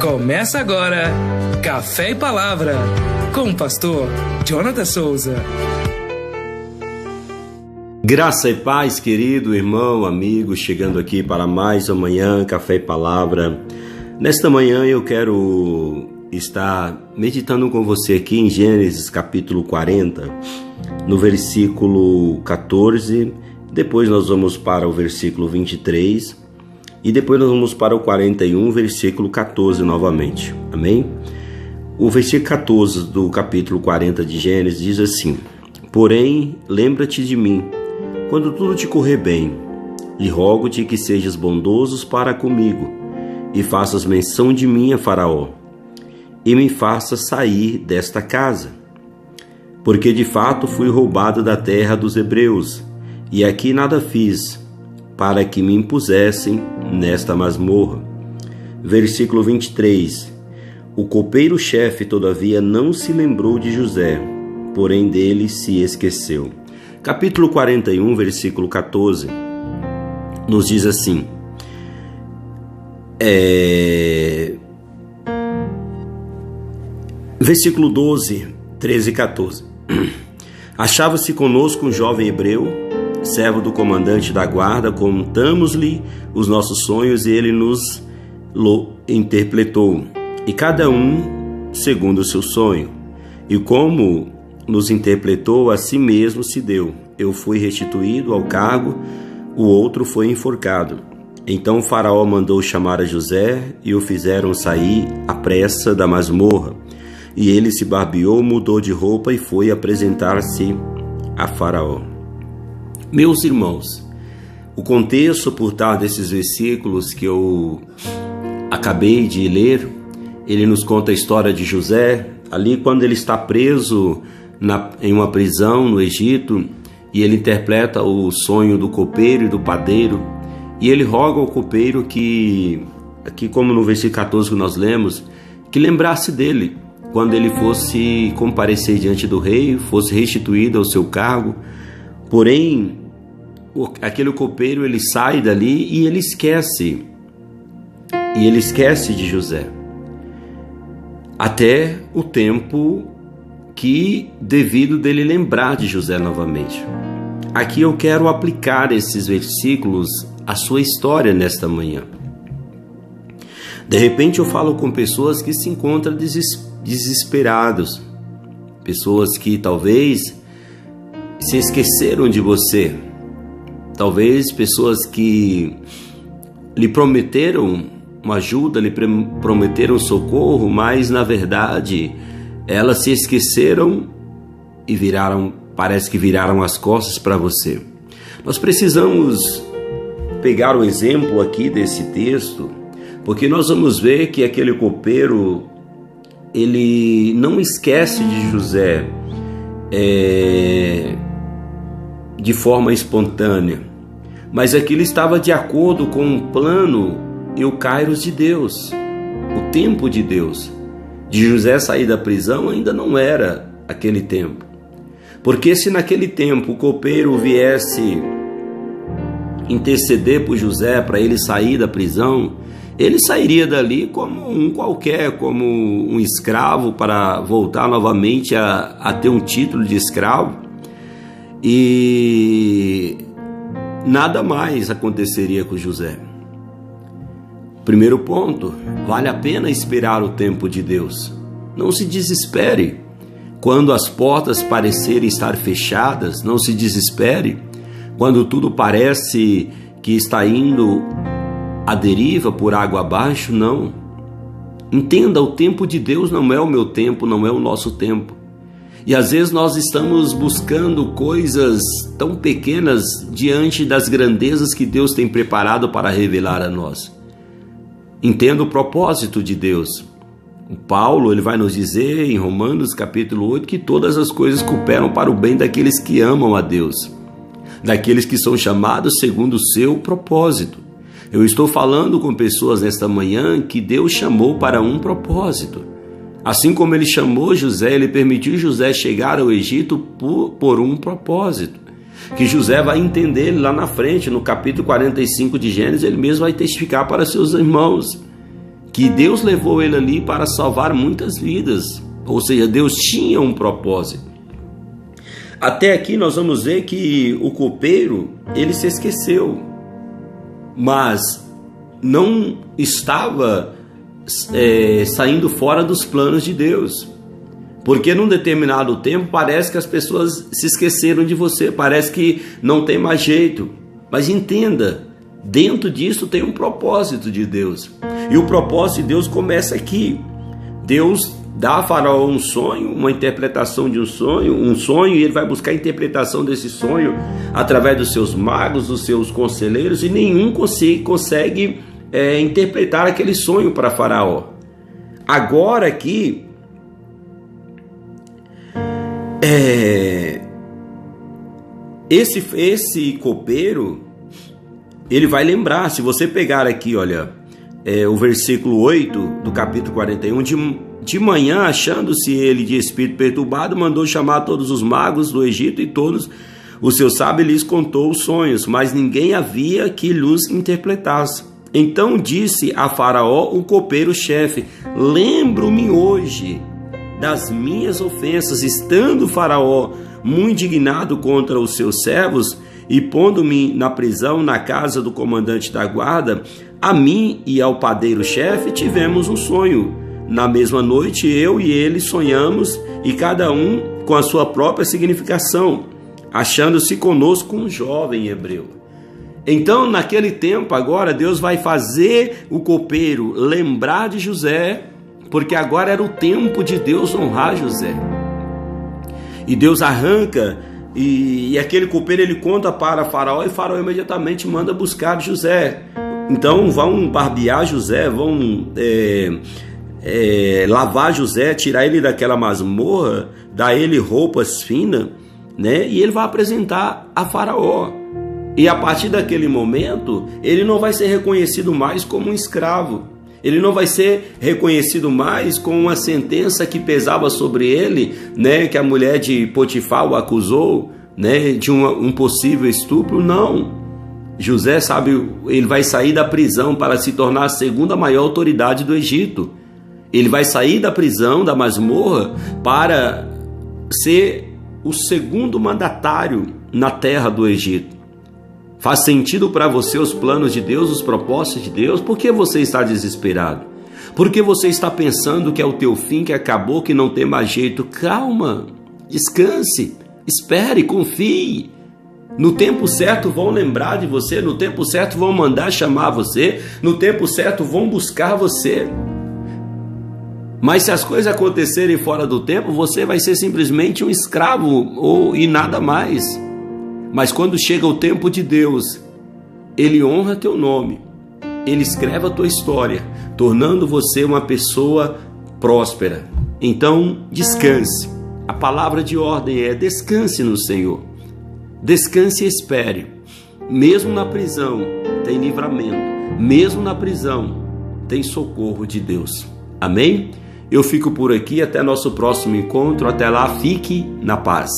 Começa agora Café e Palavra com o pastor Jonathan Souza. Graça e paz, querido irmão, amigo, chegando aqui para mais uma manhã, Café e Palavra. Nesta manhã eu quero estar meditando com você aqui em Gênesis capítulo 40, no versículo 14, depois nós vamos para o versículo 23 e depois nós vamos para o 41, versículo 14 novamente. Amém? O versículo 14 do capítulo 40 de Gênesis diz assim: Porém, lembra-te de mim, quando tudo te correr bem, e rogo-te que sejas bondosos para comigo, e faças menção de mim a Faraó, e me faças sair desta casa. Porque de fato fui roubado da terra dos hebreus, e aqui nada fiz, para que me impusessem nesta masmorra. Versículo 23. O copeiro-chefe, todavia, não se lembrou de José, porém dele se esqueceu. Capítulo 41, versículo 14, nos diz assim, versículo 12, 13 e 14. Achava-se conosco um jovem hebreu, servo do comandante da guarda, contamos-lhe os nossos sonhos e ele nos interpretou, e cada um segundo o seu sonho. E como nos interpretou, a si mesmo se deu. Eu fui restituído ao cargo, o outro foi enforcado. Então o Faraó mandou chamar a José e o fizeram sair à pressa da masmorra. E ele se barbeou, mudou de roupa e foi apresentar-se a Faraó. Meus irmãos, o contexto por trás desses versículos que eu acabei de ler, ele nos conta a história de José, ali quando ele está preso em uma prisão no Egito, e ele interpreta o sonho do copeiro e do padeiro, e ele roga ao copeiro que, aqui como no versículo 14 que nós lemos, que lembrasse dele, quando ele fosse comparecer diante do rei, fosse restituído ao seu cargo. Porém, aquele copeiro, ele sai dali e ele esquece de José, até o tempo que devido dele lembrar de José novamente. Aqui eu quero aplicar esses versículos à sua história nesta manhã. De repente eu falo com pessoas que se encontram desesperados, pessoas que talvez se esqueceram de você, talvez pessoas que lhe prometeram uma ajuda, lhe prometeram socorro, mas na verdade elas se esqueceram e parece que viraram as costas para você. Nós precisamos pegar o exemplo aqui desse texto, porque nós vamos ver que aquele copeiro, ele não esquece de José de forma espontânea, mas aquilo estava de acordo com o plano e o kairos de Deus, o tempo de Deus. De José sair da prisão ainda não era aquele tempo, porque se naquele tempo o copeiro viesse interceder por José para ele sair da prisão, ele sairia dali como um qualquer, como um escravo, para voltar novamente a ter um título de escravo, e nada mais aconteceria com José. Primeiro ponto, vale a pena esperar o tempo de Deus. Não se desespere. Quando as portas parecerem estar fechadas, não se desespere. Quando tudo parece que está indo à deriva por água abaixo, não. Entenda, o tempo de Deus não é o meu tempo, não é o nosso tempo. E às vezes nós estamos buscando coisas tão pequenas diante das grandezas que Deus tem preparado para revelar a nós. Entenda o propósito de Deus. O Paulo, ele vai nos dizer em Romanos capítulo 8 que todas as coisas cooperam para o bem daqueles que amam a Deus, daqueles que são chamados segundo o seu propósito. Eu estou falando com pessoas nesta manhã que Deus chamou para um propósito. Assim como ele chamou José, ele permitiu José chegar ao Egito por um propósito, que José vai entender lá na frente, no capítulo 45 de Gênesis, ele mesmo vai testificar para seus irmãos que Deus levou ele ali para salvar muitas vidas, ou seja, Deus tinha um propósito. Até aqui nós vamos ver que o copeiro, ele se esqueceu, mas não estava saindo fora dos planos de Deus, porque num determinado tempo parece que as pessoas se esqueceram de você, parece que não tem mais jeito, mas entenda, dentro disso tem um propósito de Deus, e o propósito de Deus começa aqui. Deus dá a Faraó um sonho, uma interpretação de um sonho, e ele vai buscar a interpretação desse sonho através dos seus magos, dos seus conselheiros, e nenhum consegue interpretar aquele sonho para Faraó. Agora aqui, esse copeiro, ele vai lembrar, se você pegar aqui, olha, o versículo 8 do capítulo 41, de manhã, achando-se ele de espírito perturbado, mandou chamar todos os magos do Egito e todos os seus sábios, lhes contou os sonhos, mas ninguém havia que lhes interpretasse. Então disse a Faraó o copeiro-chefe: lembro-me hoje das minhas ofensas, estando Faraó muito indignado contra os seus servos, e pondo-me na prisão na casa do comandante da guarda, a mim e ao padeiro-chefe tivemos um sonho. Na mesma noite eu e ele sonhamos, e cada um com a sua própria significação, achando-se conosco um jovem hebreu. Então, naquele tempo, agora, Deus vai fazer o copeiro lembrar de José, porque agora era o tempo de Deus honrar José. E Deus arranca, e aquele copeiro ele conta para Faraó, e Faraó imediatamente manda buscar José. Então vão barbear José, vão lavar José, tirar ele daquela masmorra, dar ele roupas finas, né? E ele vai apresentar a Faraó. E a partir daquele momento, ele não vai ser reconhecido mais como um escravo. Ele não vai ser reconhecido mais com uma sentença que pesava sobre ele, né? Que a mulher de Potifar o acusou, né? De um possível estupro. Não. José, sabe, ele vai sair da prisão para se tornar a segunda maior autoridade do Egito. Ele vai sair da prisão, da masmorra, para ser o segundo mandatário na terra do Egito. Faz sentido para você os planos de Deus, os propósitos de Deus? Por que você está desesperado? Por que você está pensando que é o teu fim, que acabou, que não tem mais jeito? Calma, descanse, espere, confie. No tempo certo vão lembrar de você, no tempo certo vão mandar chamar você, no tempo certo vão buscar você. Mas se as coisas acontecerem fora do tempo, você vai ser simplesmente um escravo e nada mais. Mas quando chega o tempo de Deus, Ele honra teu nome, Ele escreve a tua história, tornando você uma pessoa próspera. Então, descanse. A palavra de ordem é: descanse no Senhor. Descanse e espere. Mesmo na prisão, tem livramento. Mesmo na prisão, tem socorro de Deus. Amém? Eu fico por aqui, até nosso próximo encontro. Até lá, fique na paz.